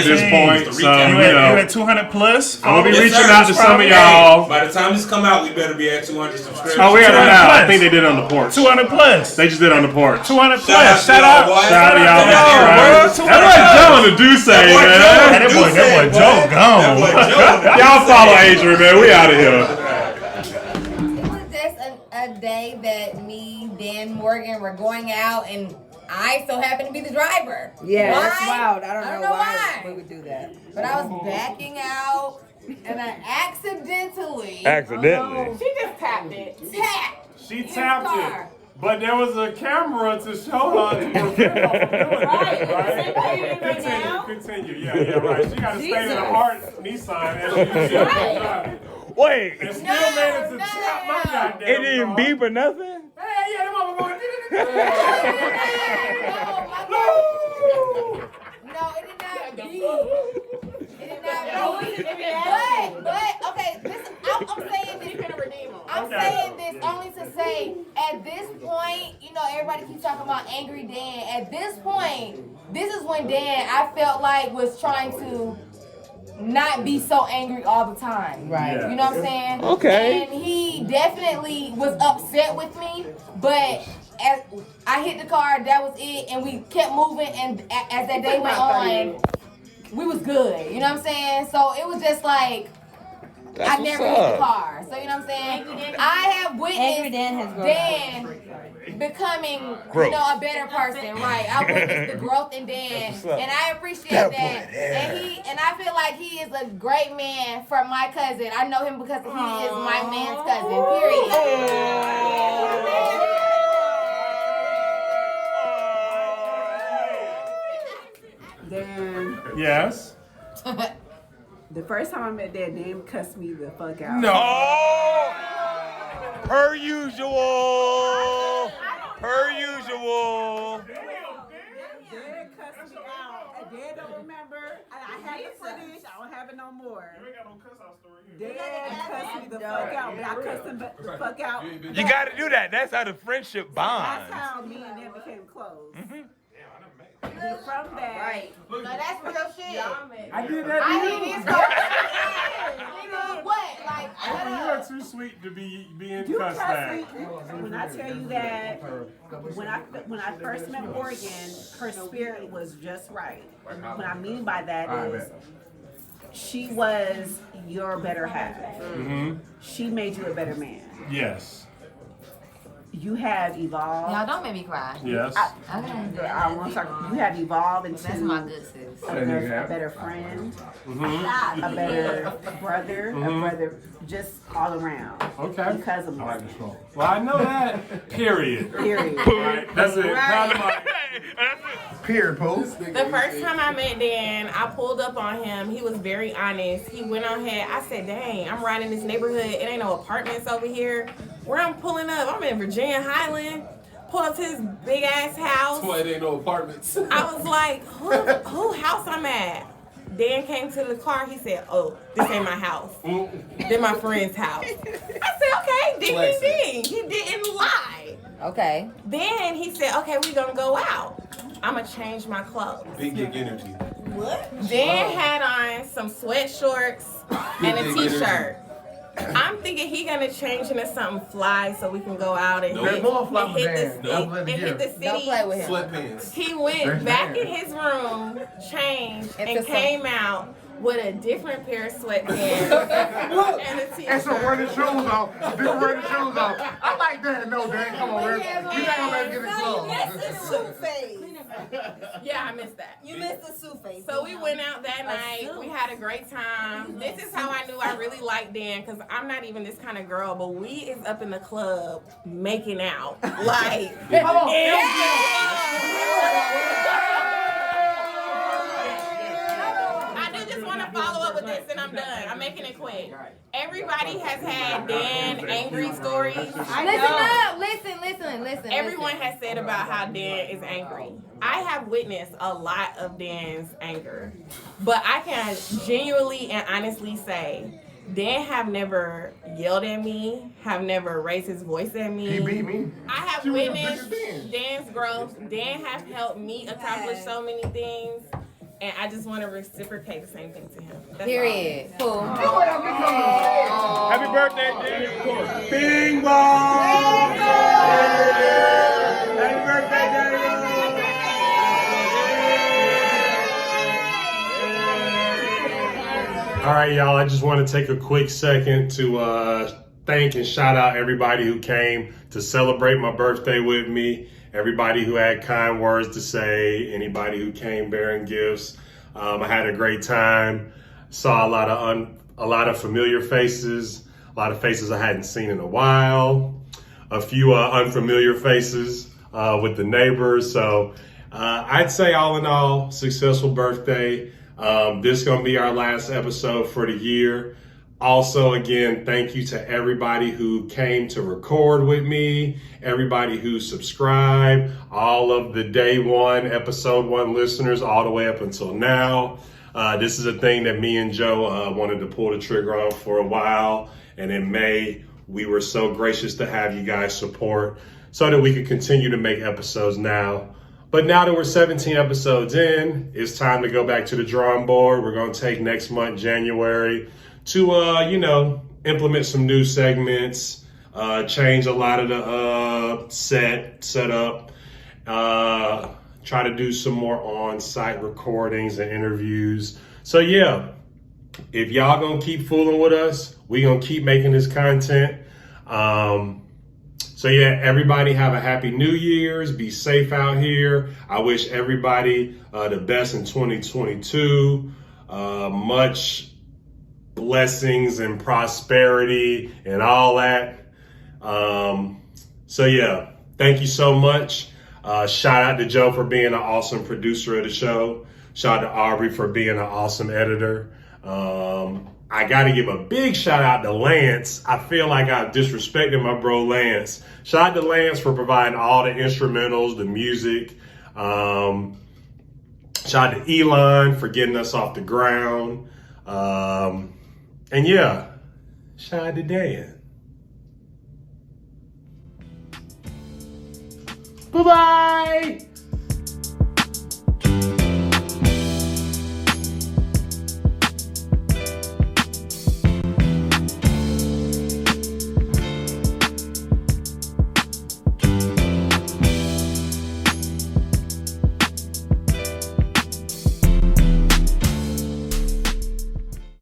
this point. So, you at 200 plus? I'm going to be reaching out to some of y'all. By the time this come out, we better be at 200 subscribers. Oh, we got it now. I think they did on the porch. 200 plus. They just did on the porch. 200 plus. Shout out. Shout out to y'all. That's what Joe on the Deuce, man. That boy Joe gone. Y'all follow Adrian, man. We out of here. A day that me, Dan, Morgan were going out, and I so happened to be the driver. Yeah, why? that's wild. I don't know why we would do that. But I was backing out, and I accidentally. She just tapped it. She tapped it. But there was a camera to show her to Continue. Yeah, right. She got to stay in the heart Nissan as she driving. Wait. And still made it to tap my goddamn It didn't beep or nothing? Hey, yeah, the mama going. No, it did not beep. It did not beep. But okay, listen, I'm saying this. I'm saying this only to say, at this point, you know, everybody keeps talking about angry Dan. At this point, this is when Dan, I felt like, was trying to not be so angry all the time. Right. You know what I'm saying? Okay. And he definitely was upset with me, but as I hit the car, that was it, and we kept moving, and as that day went on, we was good. You know what I'm saying? So it was just like, I never hit the car. So you know what I'm saying? I have witnessed Dan becoming, Growth. a better person, right? I witnessed the growth in Dan, That's what's up. and I appreciate That that. boy, yeah. And I feel like he is a great man for my cousin. I know him because he is my man's cousin. Dan. Yes. The first time I met Dad, Dan cussed me the fuck out. No. Per usual. Per usual. Dad cussed me out. Dad don't remember. I had the footage. I don't have it no more. Dad cussed me the fuck out, but I cussed him the fuck out. You got to do that. That's how the friendship bonds. That's how me and them became close. Mm-hmm. And from that, Right. No, that's real shit. I did that. I did his what? Like, You are too sweet to be being You cussed cuss at. me. When I tell you that, when I first met Morgan, her spirit was just right. What I mean by that is, she was your better half. Mm-hmm. She made you a better man. Yes. You have evolved. Y'all don't make me cry. Yes. I want to talk. You have evolved into That's my good sis. a better friend, Mm-hmm. a better brother, Mhm. a brother, just all around. Okay. Because of Morgan. Well, I know that. Period. Period. Right, that's it. Right. Period, Pooh. The first time I met Dan, I pulled up on him. He was very honest. He went on ahead. I said, dang, I'm riding this neighborhood. It ain't no apartments over here. Where I'm pulling up, I'm in Virginia Highland. Pull up to his big ass house. That's why it ain't no apartments. I was like, who house I'm at? Dan came to the car. He said, oh, this ain't my house. This my friend's house. I said, okay, ding, ding, ding. He didn't lie. Okay. Then he said, okay, we gonna go out. I'm gonna change my clothes. Big dick energy. What? Dan had on some sweatshorts and a Big t-shirt. I'm thinking he gonna change into something fly so we can go out and Nope. hit, More fly and for hit, Dan. the, Nope. and hit the city. Don't play with him. Sweatpants. He went There's back Dan. in his room, changed, It's and a came out with a different pair of sweatpants and a t-shirt. And some running shoes on. Some different running shoes on. I like that. No, Dan, come on, man. You not gonna let me get it close. Yeah, I missed that. You missed the soup face. So we went out that night. We had a great time. This is how I knew I really liked Dan, because I'm not even this kind of girl, but we is up in the club making out. Like, I do just want to follow up with this and I'm done. I'm making it quick. Everybody has had Dan angry stories. Listen. Everyone has said about how Dan is angry. I have witnessed a lot of Dan's anger, but I can genuinely and honestly say Dan have never yelled at me, have never raised his voice at me. He beat me. I have witnessed Dan's growth. Dan has helped me accomplish so many things, and I just want to reciprocate the same thing to him. That's Period. all. Cool. Happy birthday, Dan. Bing bong! Happy birthday, Daddy. All right, y'all. I just want to take a quick second to thank and shout out everybody who came to celebrate my birthday with me. Everybody who had kind words to say. Anybody who came bearing gifts. I had a great time. Saw a lot of familiar faces. A lot of faces I hadn't seen in a while. A few unfamiliar faces with the neighbors. So I'd say all in all, successful birthday. This is going to be our last episode for the year. Also, again, thank you to everybody who came to record with me, everybody who subscribed, all of the day one, episode one listeners, all the way up until now. This is a thing that me and Joe wanted to pull the trigger on for a while. And in May, we were so gracious to have you guys support so that we could continue to make episodes now. But now that we're 17 episodes in, it's time to go back to the drawing board. We're going to take next month, January, to, implement some new segments, change a lot of the setup, try to do some more on-site recordings and interviews. So, yeah, if y'all going to keep fooling with us, we going to keep making this content. So yeah, everybody have a happy New Year's. Be safe out here. I wish everybody the best in 2022. Much blessings and prosperity and all that. So yeah, thank you so much. Shout out to Joe for being an awesome producer of the show. Shout out to Aubrey for being an awesome editor. I got to give a big shout out to Lance. I feel like I've disrespected my bro Lance. Shout out to Lance for providing all the instrumentals, the music. Shout out to Elon for getting us off the ground. And yeah, shout out to Dan. Bye-bye.